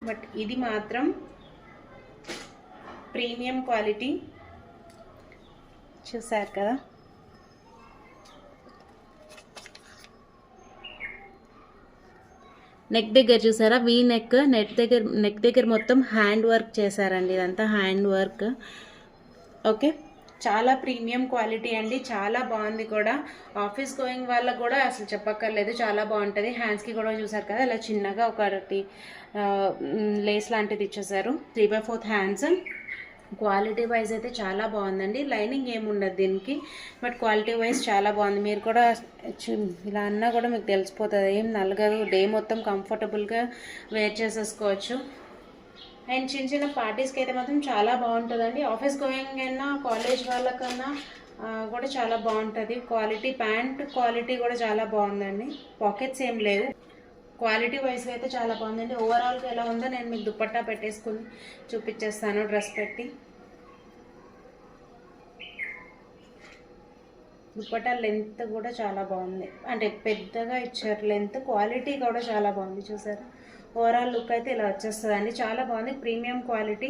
But ఇది మాత్రం premium quality. చూసారు కదా, నెక్ దగ్గర చూసారా, వీ నెక్. నెక్ దగ్గర మొత్తం హ్యాండ్ వర్క్ చేశారండి, ఇదంతా హ్యాండ్ వర్క్. ఓకే, చాలా ప్రీమియం క్వాలిటీ అండి, చాలా బాగుంది కూడా. ఆఫీస్ గోయింగ్ వాళ్ళకు కూడా అసలు చెప్పక్కర్లేదు, చాలా బాగుంటుంది. హ్యాండ్స్కి కూడా చూసారు కదా, ఇలా చిన్నగా ఒకటి లేస్ లాంటిది ఇచ్చేసారు. 3/4 హ్యాండ్స్. క్వాలిటీ వైజ్ అయితే చాలా బాగుందండి. లైనింగ్ ఏముండదు దీనికి, బట్ క్వాలిటీ వైజ్ చాలా బాగుంది. మీరు కూడా ఇలా అన్నా కూడా మీకు తెలిసిపోతుంది, ఏం నలగదు. డే మొత్తం కంఫర్టబుల్గా వేర్ చేసేసుకోవచ్చు. అండ్ చిన్న చిన్న పార్టీస్కి అయితే మాత్రం చాలా బాగుంటుందండి. ఆఫీస్ గోయింగ్ అయినా కాలేజ్ వాళ్ళకన్నా కూడా చాలా బాగుంటుంది. క్వాలిటీ, ప్యాంట్ క్వాలిటీ కూడా చాలా బాగుందండి. పాకెట్స్ ఏం లేవు. క్వాలిటీ వైజ్గా అయితే చాలా బాగుందండి. ఓవరాల్గా ఎలా ఉందో నేను మీకు దుపట్టా పెట్టేసుకుని చూపించేస్తాను, డ్రెస్ పెట్టి. దుపట్టా లెంత్ కూడా చాలా బాగుంది, అంటే పెద్దగా ఇచ్చారు లెంత్. క్వాలిటీ కూడా చాలా బాగుంది, చూసారా. ఓవరాల్ లుక్ అయితే ఇలా వచ్చేస్తుందండి, చాలా బాగుంది. Premium quality.